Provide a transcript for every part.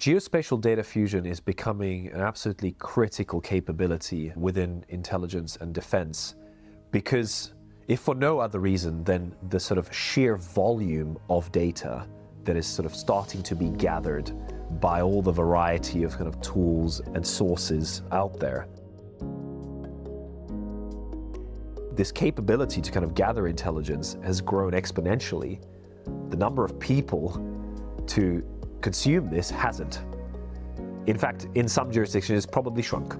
Geospatial data fusion is becoming an absolutely critical capability within intelligence and defense, because if for no other reason than the sort of sheer volume of data that is sort of starting to be gathered by all the variety of kind of tools and sources out there. This capability to kind of gather intelligence has grown exponentially. The number of people to consume this hasn't. In fact, in some jurisdictions, it's probably shrunk.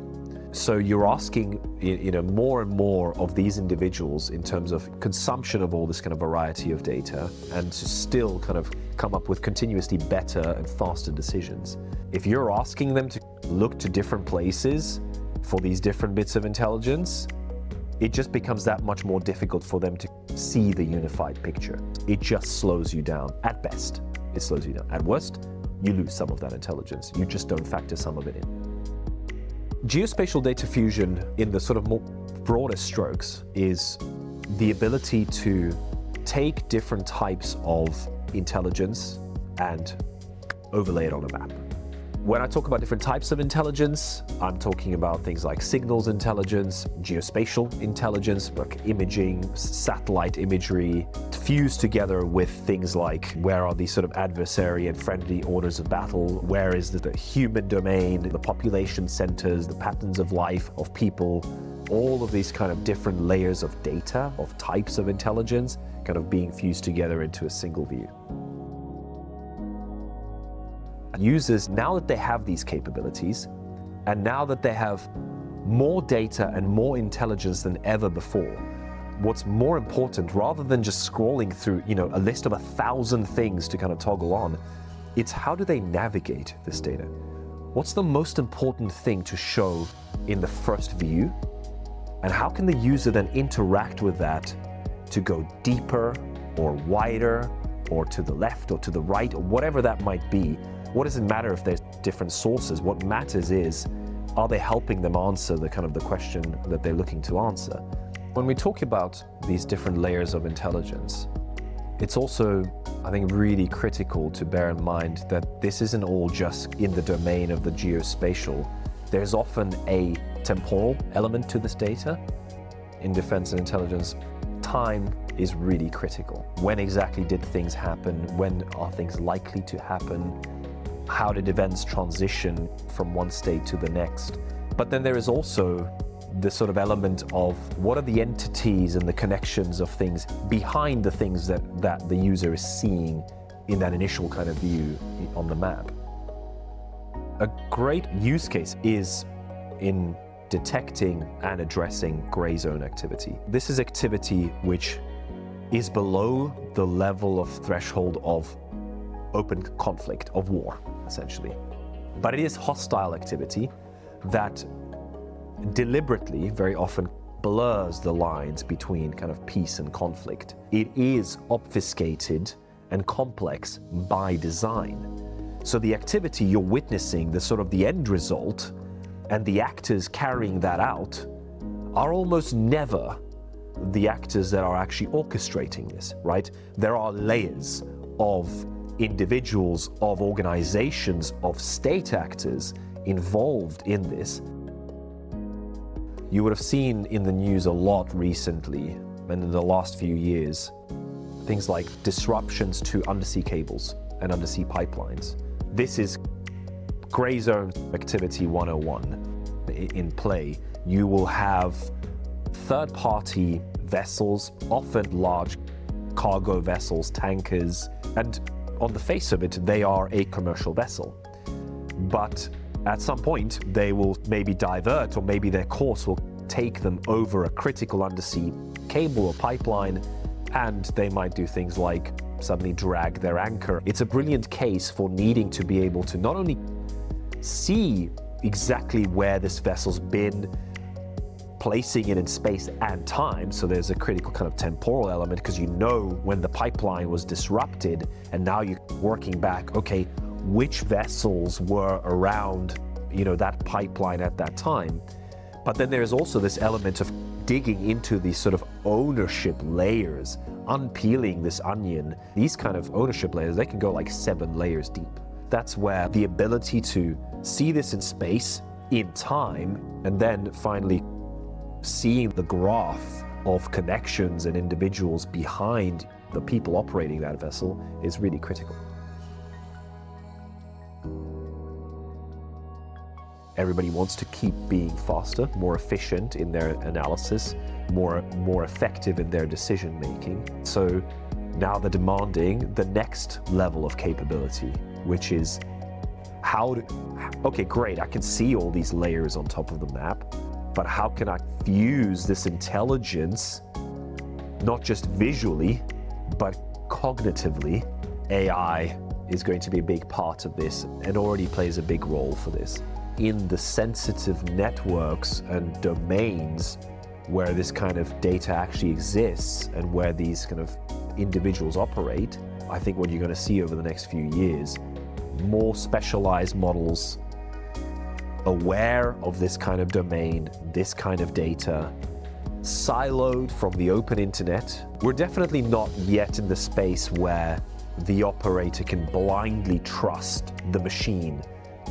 So you're asking, more and more of these individuals in terms of consumption of all this kind of variety of data, and to still kind of come up with continuously better and faster decisions. If you're asking them to look to different places for these different bits of intelligence, it just becomes that much more difficult for them to see the unified picture. It just slows you down. At best, it slows you down. At worst, you lose some of that intelligence. You just don't factor some of it in. Geospatial data fusion, in the sort of more broader strokes, is the ability to take different types of intelligence and overlay it on a map. When I talk about different types of intelligence, I'm talking about things like signals intelligence, geospatial intelligence, like imaging, satellite imagery, fused together with things like where are these sort of adversary and friendly orders of battle, where is the human domain, the population centers, the patterns of life of people, all of these kind of different layers of data, of types of intelligence, kind of being fused together into a single view. Users, now that they have these capabilities, and now that they have more data and more intelligence than ever before, what's more important, rather than just scrolling through, a list of 1,000 things to kind of toggle on, it's how do they navigate this data? What's the most important thing to show in the first view? And how can the user then interact with that to go deeper or wider or to the left or to the right or whatever that might be? What does it matter if there's different sources? What matters is, are they helping them answer the question that they're looking to answer? When we talk about these different layers of intelligence, it's also, I think, really critical to bear in mind that this isn't all just in the domain of the geospatial. There's often a temporal element to this data. In defense and intelligence, time is really critical. When exactly did things happen? When are things likely to happen? How did events transition from one state to the next? But then there is also the sort of element of what are the entities and the connections of things behind the things that the user is seeing in that initial kind of view on the map. A great use case is in detecting and addressing gray zone activity. This is activity which is below the level of threshold of open conflict, of war, essentially. But it is hostile activity that deliberately, very often, blurs the lines between kind of peace and conflict. It is obfuscated and complex by design. So the activity you're witnessing, the end result, and the actors carrying that out are almost never the actors that are actually orchestrating this, right? There are layers of individuals, of organizations, of state actors involved in this. You would have seen in the news a lot recently, and in the last few years, things like disruptions to undersea cables and undersea pipelines. This is gray zone activity 101 in play. You will have third-party vessels, often large cargo vessels, tankers, and on the face of it, they are a commercial vessel. But at some point, they will maybe divert, or maybe their course will take them over a critical undersea cable or pipeline, and they might do things like suddenly drag their anchor. It's a brilliant case for needing to be able to not only see exactly where this vessel's been, placing it in space and time, so there's a critical kind of temporal element, because you know when the pipeline was disrupted, and now you're working back, okay, which vessels were around, that pipeline at that time. But then there's also this element of digging into these sort of ownership layers, unpeeling this onion. These kind of ownership layers, they can go like 7 layers deep. That's where the ability to see this in space, in time, and then finally seeing the graph of connections and individuals behind the people operating that vessel is really critical. Everybody wants to keep being faster, more efficient in their analysis, more effective in their decision making. So now they're demanding the next level of capability, which is okay, great, I can see all these layers on top of the map, but how can I fuse this intelligence, not just visually, but cognitively? AI is going to be a big part of this and already plays a big role for this. In the sensitive networks and domains where this kind of data actually exists and where these kind of individuals operate, I think what you're going to see over the next few years, more specialized models aware of this kind of domain, this kind of data, siloed from the open internet. We're definitely not yet in the space where the operator can blindly trust the machine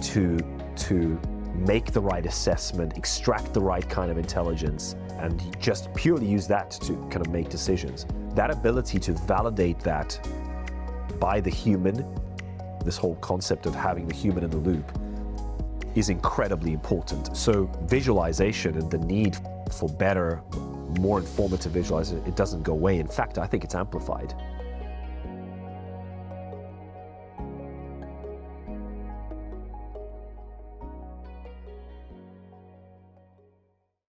to make the right assessment, extract the right kind of intelligence, and just purely use that to kind of make decisions. That ability to validate that by the human, this whole concept of having the human in the loop, is incredibly important. So visualization and the need for better, more informative visualization, it doesn't go away. In fact, I think it's amplified.